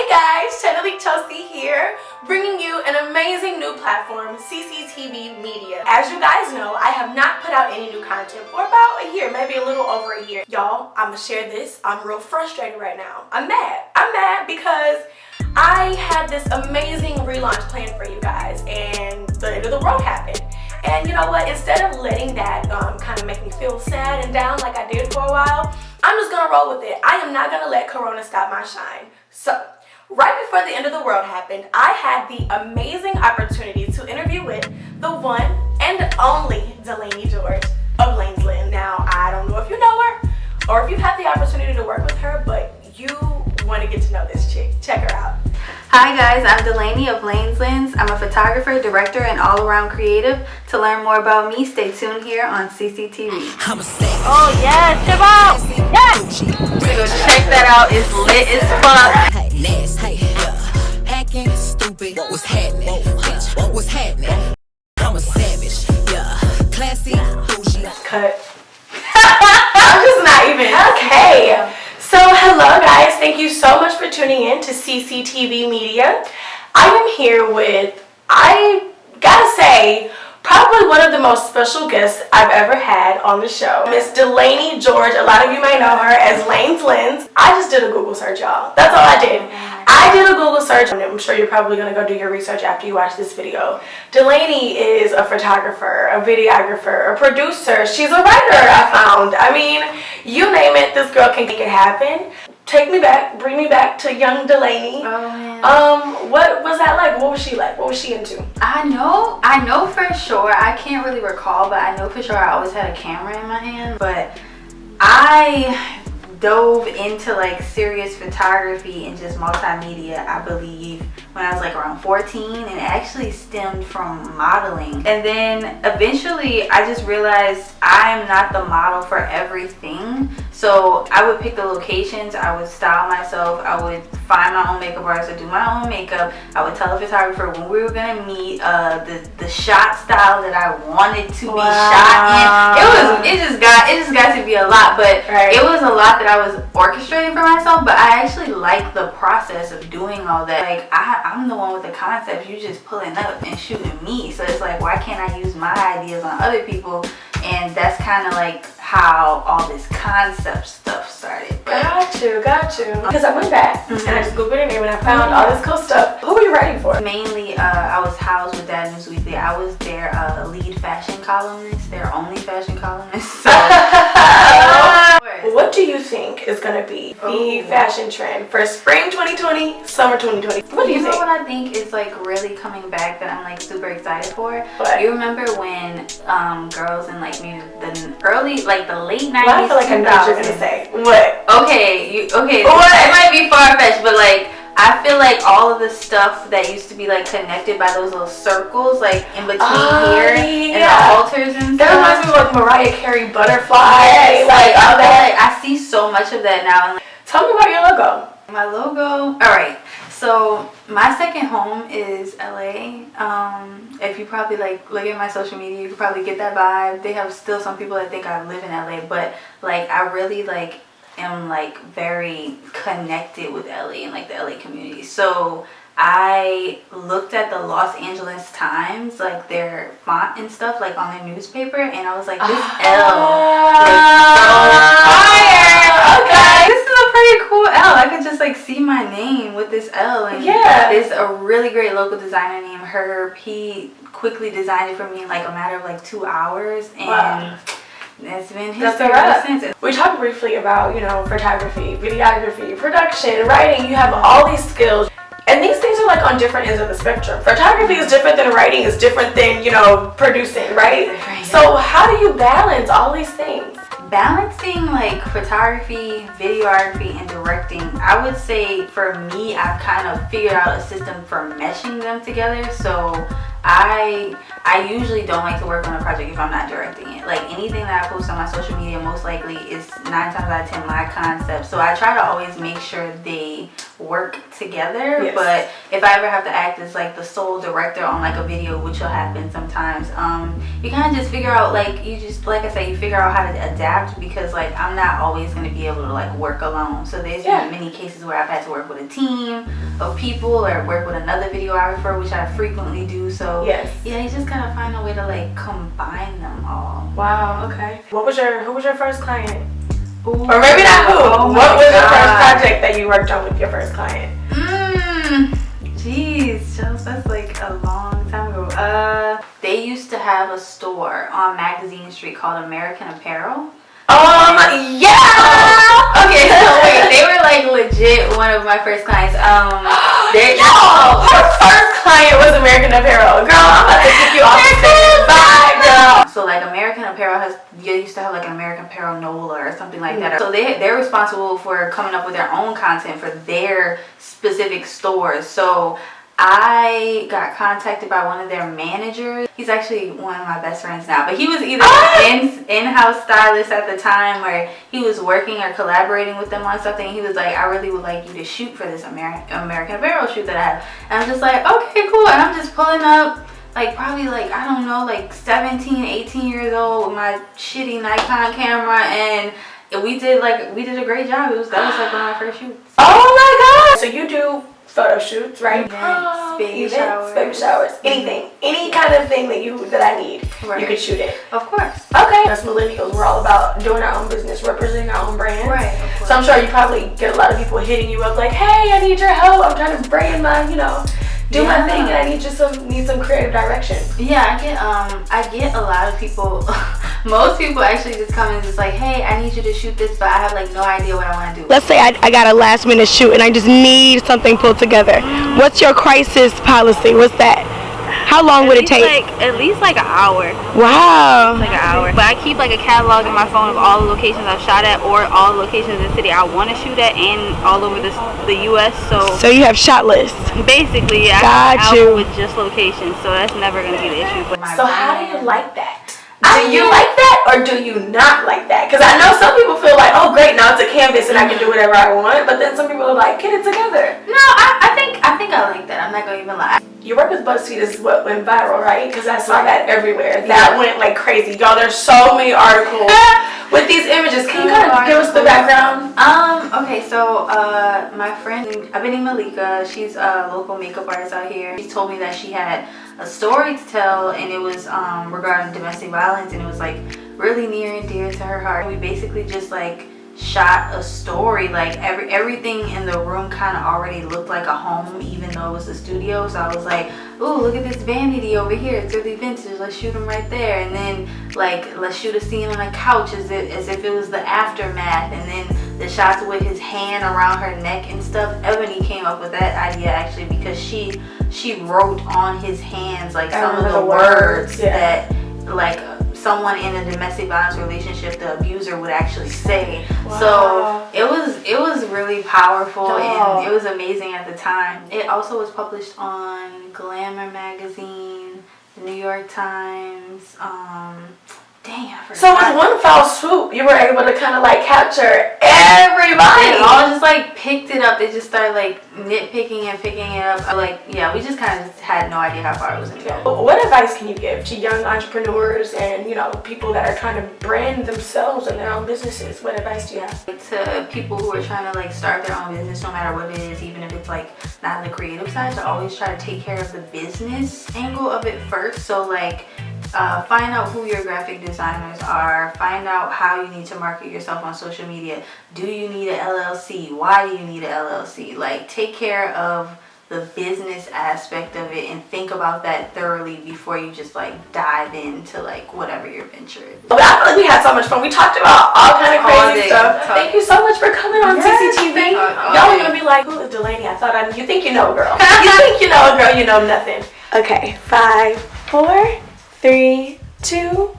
Hey guys, Delaney Chelsea here, bringing you an amazing new platform, CCTV Media. As you guys know, I have not put out any new content for about a year, maybe a little over a year. Y'all, I'm gonna share this. I'm real frustrated right now. I'm mad because I had this amazing relaunch plan for you guys and the end of the world happened. And you know what, instead of letting that kind of make me feel sad and down like I did for a while, I'm just gonna roll with it. I am not gonna let Corona stop my shine. So, right before the end of the world happened, I had the amazing opportunity to interview with the one and only Delaney George of Lane's Lens. Now, I don't know if you know her or if you've had the opportunity to work with her, but you want to get to know this chick. Check her out. Hi guys, I'm Delaney of Lane's Lens. I'm a photographer, director, and all-around creative. To learn more about me, stay tuned here on CCTV. Oh yeah, Chivo! Yes! So check that out, it's lit as fuck. Acting stupid, what's happening? Bitch, what's happening? I'm a savage, yeah. Classy, bougie. Cut. I'm just not even. Okay. So hello guys, thank you so much for tuning in to CCTV Media. I am here with, I gotta say, probably one of the most special guests I've ever had on the show, Miss Delaney George. A lot of you may know her as Lane's Lens. I just did a Google search, y'all. That's all I did. I did a Google search, and I'm sure you're probably gonna go do your research after you watch this video. Delaney is a photographer, a videographer, a producer. She's a writer, I found. I mean, you name it, this girl can make it happen. Take me back, bring me back to young Delaney. Oh man. What was that like? What was she like? What was she into? I know for sure. I can't really recall, but I know for sure I always had a camera in my hand. But I dove into like serious photography and just multimedia, I believe, when I was like around 14, and it actually stemmed from modeling. And then eventually I just realized I'm not the model for everything. So I would pick the locations, I would style myself, I would find my own makeup artist or do my own makeup. I would tell the photographer when we were gonna meet, the shot style that I wanted to be shot in. It just got to be a lot, but it was a lot that I was orchestrating for myself. But I actually like the process of doing all that. Like I'm the one with the concept. You just pulling up and shooting me. So it's like, why can't I use my ideas on other people? And that's kind of like how all this concept stuff started. Got you. Because I went back and I just Googled her name and I found all this cool stuff. Who were you writing for? Mainly, I was housed with Dad News Weekly. I was their lead fashion columnist, their only fashion columnist. So, what do you think is going to be the fashion trend for spring 2020, summer 2020? What do you think? You know what I think is like really coming back that I'm like super excited for? What? You remember when girls in like maybe the early, like the late 90s, well, I feel like I know what you're going to say. What? Okay, What? It might be far-fetched, but like I feel like all of the stuff that used to be like connected by those little circles, like in between here and the altars and stuff. That reminds me of like Mariah Carey butterfly. Yes, like all that. Like, I see so much of that now. Tell me about your logo. My logo. All right. So my second home is LA. If you probably like look at my social media, you could probably get that vibe. They have still some people that think I live in LA, but like I really like am like very connected with LA and like the LA community. So I looked at the Los Angeles Times, like their font and stuff, like on their newspaper, and I was like, this L, like so fire. Okay, this is a pretty cool L. I could just like see my name with this L, and there's a really great local designer named Herb. He quickly designed it for me in like a matter of like 2 hours, and it's been history ever since. We talked briefly about, you know, photography, videography, production, writing. You have all these skills. And these things are like on different ends of the spectrum. Photography is different than writing, is different than, you know, producing, right? So how do you balance all these things? Balancing like photography, videography, and directing, I would say for me, I've kind of figured out a system for meshing them together. So I usually don't like to work on a project if I'm not directing it. Like anything that I post on my social media most likely is 9 times out of 10 my concept. So I try to always make sure they work together. Yes. But if I ever have to act as like the sole director on like a video, which will happen sometimes, you kind of just figure out, like, you just, like I say, you figure out how to adapt, because like I'm not always going to be able to like work alone. So there's been many cases where I've had to work with a team of people or work with another videographer, which I frequently do. So yeah, you just gotta find a way to like combine them all. Wow. Okay. Who was your first client? Ooh. Or maybe not who. What was your first project that you worked on with your first client? Jeez, Chels, that's like a long time ago. They used to have a store on Magazine Street called American Apparel. Yeah. Okay, so wait, they were like legit one of my first clients. Her first client was American Apparel. Girl, I'm about to kick you off the stage. Bye, girl. So like American Apparel used to have like an American Apparel NOLA or something like that. So they're responsible for coming up with their own content for their specific stores. So I got contacted by one of their managers. He's actually one of my best friends now, but he was either in-house stylist at the time, where he was working or collaborating with them on something. He was like, I really would like you to shoot for this American Apparel shoot that I have. And I'm just like, okay, cool. And I'm just pulling up, like probably like, I don't know, like 17, 18 years old with my shitty Nikon camera, and we did a great job. That was like one of my first shoots. Oh my god. So you do photo shoots, right? Events, baby showers, anything, any kind of thing that I need, you could shoot it. Of course. Okay. Us millennials, we're all about doing our own business, representing our own brands. Right. Of course. So I'm sure you probably get a lot of people hitting you up like, hey, I need your help. I'm trying to brand my, do my thing, and I need some creative direction. Yeah, I get a lot of people. Most people actually just come and just like, hey, I need you to shoot this, but I have like no idea what I want to do. Let's say I got a last minute shoot and I just need something pulled together. What's your crisis policy? What's that? How long would it take? At least like an hour. Wow. Like an hour. But I keep like a catalog in my phone of all the locations I've shot at, or all the locations in the city I want to shoot at, and all over the U.S. So you have shot lists. Basically, yeah. Got you. With just locations, so that's never gonna be the issue. But so how do you like that? Do you like that, or do you not like that? Because I know some people feel like, oh great, now it's a canvas and I can do whatever I want. But then some people are like, get it together. No, I think I like that. I'm not gonna even lie. Your work with BuzzFeed is what went viral, right? Because I saw that everywhere. That went like crazy. Y'all, there's so many articles with these images. Can you kind of give us the background? Okay, so my friend, I've been named Malika. She's a local makeup artist out here. She told me that she had a story to tell, and it was regarding domestic violence, and it was like really near and dear to her heart. We basically just like shot a story, like everything in the room kind of already looked like a home, even though it was a studio. So I was like, ooh, look at this vanity over here, it's really vintage, let's shoot them right there. And then like, let's shoot a scene on a couch as if it was the aftermath. And then the shots with his hand around her neck and stuff. Ebony came up with that idea actually, because she wrote on his hands like some of the words that like someone in a domestic violence relationship, the abuser, would actually say. Wow. So it was really powerful, and it was amazing at the time. It also was published on Glamour magazine, the New York Times. Dang, I forgot. So with one foul swoop, you were able to kind of like capture everybody. They all just like picked it up. They just started like nitpicking and picking it up. Like, yeah, we just kind of just had no idea how far it was going to go. What advice can you give to young entrepreneurs and, people that are trying to brand themselves and their own businesses? What advice do you have? To people who are trying to like start their own business, no matter what it is, even if it's like not the creative side, to always try to take care of the business angle of it first. So like, find out who your graphic designers are. Find out how you need to market yourself on social media. Do you need an LLC? Why do you need an LLC? Like, take care of the business aspect of it and think about that thoroughly before you just like dive into like whatever your venture is. Well, I feel like we had so much fun. We talked about all kind of crazy stuff. Thank you so much for coming on CCTV. Y'all are gonna be like, who is Delaney? You think you know a girl. You think you know a girl, you know nothing. Okay, 5, 4, 3, 2,